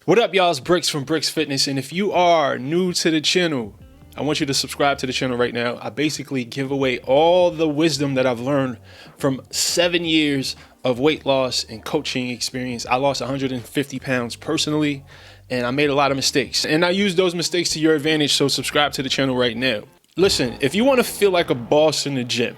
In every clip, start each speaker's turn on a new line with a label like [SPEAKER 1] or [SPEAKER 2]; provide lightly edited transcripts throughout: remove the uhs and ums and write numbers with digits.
[SPEAKER 1] What up, y'all? It's Brix from Brix Fitness, and if you are new to the channel, I want you to subscribe to the channel right now. I basically give away all the wisdom that I've learned from 7 years of weight loss and coaching experience. I lost 150 pounds personally, and I made a lot of mistakes, and I use those mistakes to your advantage, so subscribe to the channel right now. Listen, if you want to feel like a boss in the gym,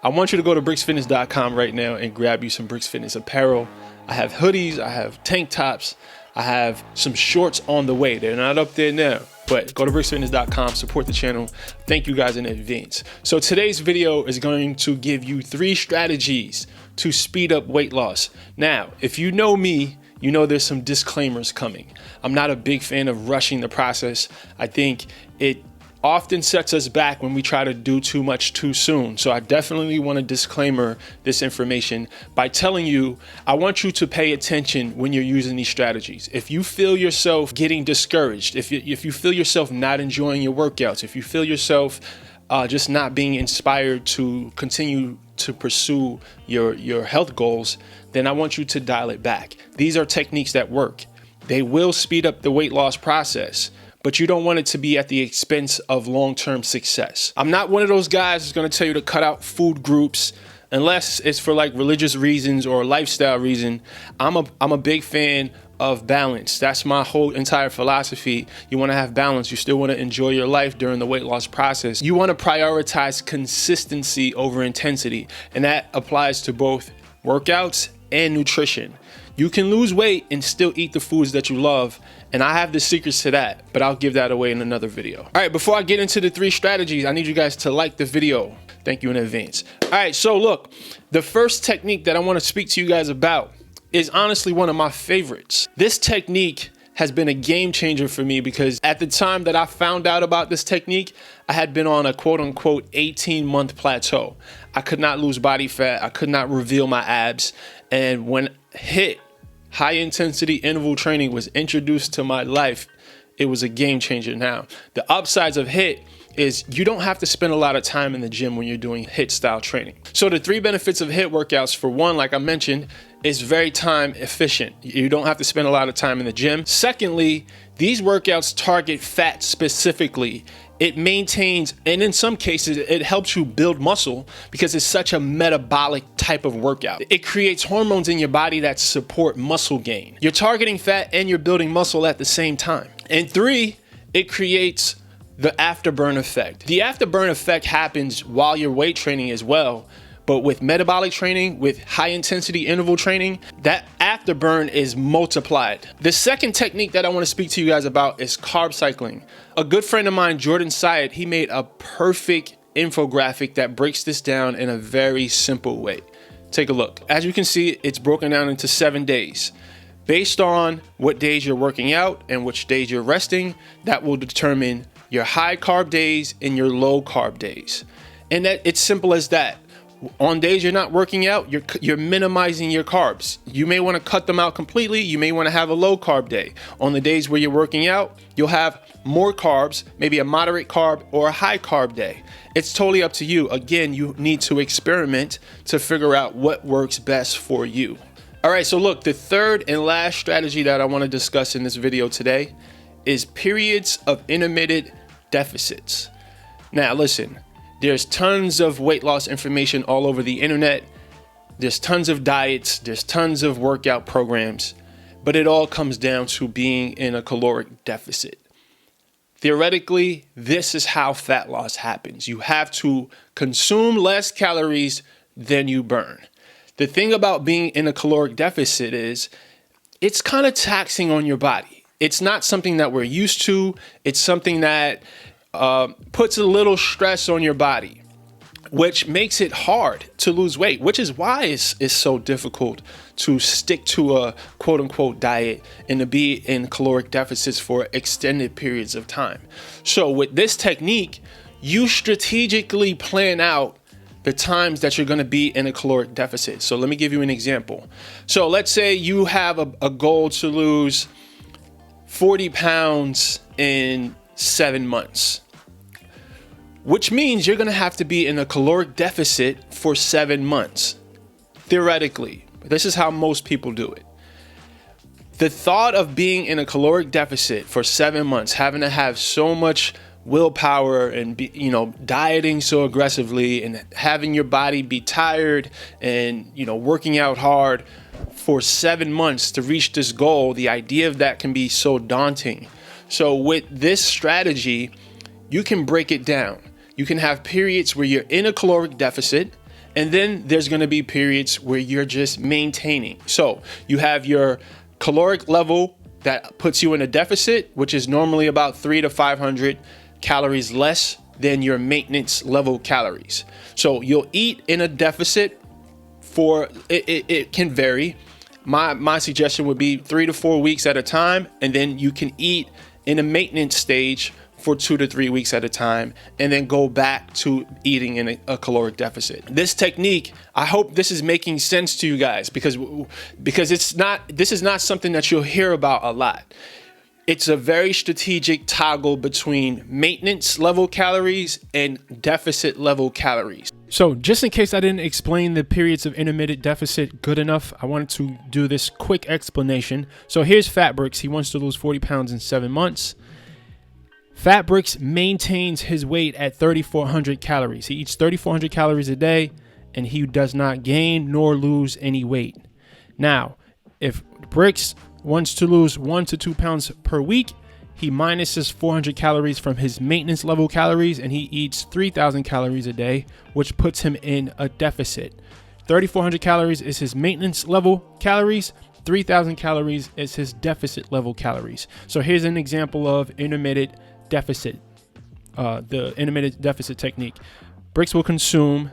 [SPEAKER 1] I want you to go to brixfitness.com right now and grab you some Brix Fitness apparel. I have hoodies, I have tank tops, I have some shorts on the way. They're not up there now, but go to brixfitness.com, support the channel. Thank you guys in advance. So today's video is going to give you 3 strategies to speed up weight loss. Now, if you know me, you know there's some disclaimers coming. I'm not a big fan of rushing the process. I think it often sets us back when we try to do too much too soon. So I definitely want to disclaimer this information by telling you, I want you to pay attention when you're using these strategies. If you feel yourself getting discouraged, if you feel yourself not enjoying your workouts, if you feel yourself just not being inspired to continue to pursue your health goals, then I want you to dial it back. These are techniques that work. They will speed up the weight loss process, but you don't want it to be at the expense of long-term success. I'm not one of those guys who's gonna tell you to cut out food groups unless it's for like religious reasons or lifestyle reason. I'm a big fan of balance. That's my whole entire philosophy. You wanna have balance. You still wanna enjoy your life during the weight loss process. You wanna prioritize consistency over intensity, and that applies to both workouts and nutrition. You can lose weight and still eat the foods that you love, and I have the secrets to that, but I'll give that away in another video. All right, before I get into the 3 strategies, I need you guys to like the video. Thank you in advance. All right, so look, the first technique that I want to speak to you guys about is honestly one of my favorites. This technique has been a game changer for me because at the time that I found out about this technique, I had been on a quote unquote 18-month plateau. I could not lose body fat. I could not reveal my abs. And when high intensity interval training was introduced to my life, it was a game changer. Now, the upsides of HIIT is you don't have to spend a lot of time in the gym when you're doing HIIT style training. So the 3 benefits of HIIT workouts, for one, like I mentioned, is very time efficient. You don't have to spend a lot of time in the gym. Secondly, these workouts target fat specifically. It maintains, and in some cases, it helps you build muscle because it's such a metabolic type of workout. It creates hormones in your body that support muscle gain. You're targeting fat and you're building muscle at the same time. And 3, it creates the afterburn effect. The afterburn effect happens while you're weight training as well. But with metabolic training, with high intensity interval training, that afterburn is multiplied. The second technique that I want to speak to you guys about is carb cycling. A good friend of mine, Jordan Syed, he made a perfect infographic that breaks this down in a very simple way. Take a look. As you can see, it's broken down into 7 days. Based on what days you're working out and which days you're resting, that will determine your high carb days and your low carb days. And that it's simple as that. On days you're not working out, you're minimizing your carbs. You may want to cut them out completely. You may want to have a low carb day. On the days where you're working out, you'll have more carbs, maybe a moderate carb or a high carb day. It's totally up to you. Again, you need to experiment to figure out what works best for you. All right, so look, the third and last strategy that I want to discuss in this video today is periods of intermittent deficits. Now, listen. There's tons of weight loss information all over the internet. There's tons of diets. There's tons of workout programs. But it all comes down to being in a caloric deficit. Theoretically, this is how fat loss happens. You have to consume less calories than you burn. The thing about being in a caloric deficit is it's kind of taxing on your body. It's not something that we're used to. It's something that puts a little stress on your body, which makes it hard to lose weight, which is why it's so difficult to stick to a quote unquote diet and to be in caloric deficits for extended periods of time. So with this technique, you strategically plan out the times that you're going to be in a caloric deficit. So let me give you an example. So let's say you have a goal to lose 40 pounds in 7 months, which means you're going to have to be in a caloric deficit for 7 months. Theoretically, this is how most people do it. The thought of being in a caloric deficit for 7 months, having to have so much willpower and dieting so aggressively and having your body be tired and working out hard for 7 months to reach this goal, the idea of that can be so daunting. So with this strategy, you can break it down. You can have periods where you're in a caloric deficit, and then there's going to be periods where you're just maintaining. So you have your caloric level that puts you in a deficit, which is normally about 300 to 500 calories less than your maintenance level calories. So you'll eat in a deficit for, it can vary. My suggestion would be 3 to 4 weeks at a time, and then you can eat in a maintenance stage for 2 to 3 weeks at a time, and then go back to eating in a caloric deficit. This technique, I hope this is making sense to you guys, because this is not something that you'll hear about a lot. It's a very strategic toggle between maintenance level calories and deficit level calories. So just in case I didn't explain the periods of intermittent deficit good enough, I wanted to do this quick explanation. So here's Fat Brix. He wants to lose 40 pounds in 7 months. Fat Brix maintains his weight at 3,400 calories. He eats 3,400 calories a day, and he does not gain nor lose any weight. Now, if Brix wants to lose 1 to 2 pounds per week, he minuses 400 calories from his maintenance level calories, and he eats 3,000 calories a day, which puts him in a deficit. 3,400 calories is his maintenance level calories. 3,000 calories is his deficit level calories. So here's an example of intermittent deficit, the intermittent deficit technique. Brix will consume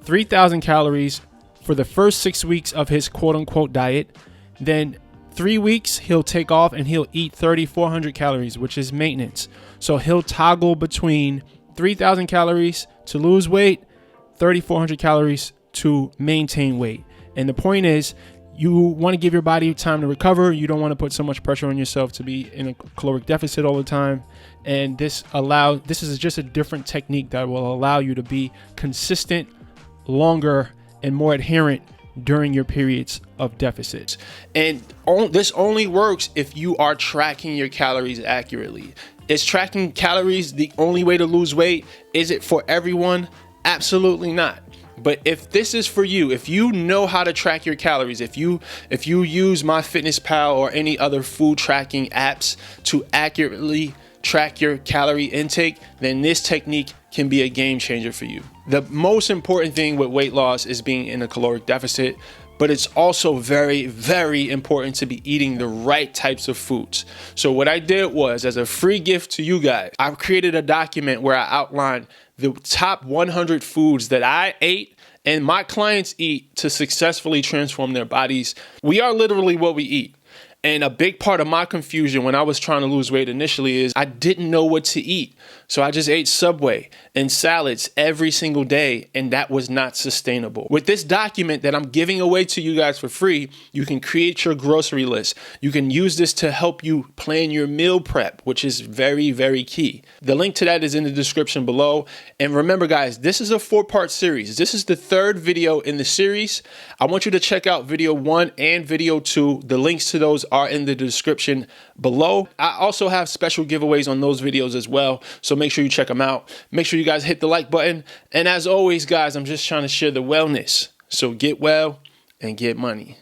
[SPEAKER 1] 3,000 calories for the first 6 weeks of his quote unquote diet. Then 3 weeks he'll take off and he'll eat 3,400 calories, which is maintenance. So he'll toggle between 3,000 calories to lose weight, 3,400 calories to maintain weight. And the point is, you want to give your body time to recover. You don't want to put so much pressure on yourself to be in a caloric deficit all the time. And this is just a different technique that will allow you to be consistent, longer, and more adherent during your periods of deficits. And this only works if you are tracking your calories accurately. Is tracking calories the only way to lose weight? Is it for everyone? Absolutely not. But if this is for you, if you know how to track your calories, if you use MyFitnessPal or any other food tracking apps to accurately track your calorie intake, then this technique can be a game changer for you. The most important thing with weight loss is being in a caloric deficit, but it's also very, very important to be eating the right types of foods. So what I did was, as a free gift to you guys, I created a document where I outlined the top 100 foods that I ate and my clients eat to successfully transform their bodies. We are literally what we eat. And a big part of my confusion when I was trying to lose weight initially is I didn't know what to eat. So I just ate Subway and salads every single day, and that was not sustainable. With this document that I'm giving away to you guys for free, you can create your grocery list. You can use this to help you plan your meal prep, which is very, very key. The link to that is in the description below. And remember, guys, this is a 4-part series. This is the 3rd video in the series. I want you to check out video 1 and video 2. The links to those are in the description below. I also have special giveaways on those videos as well, so make sure you check them out. Make sure you guys hit the like button. And as always, guys, I'm just trying to share the wellness. So get well and get money.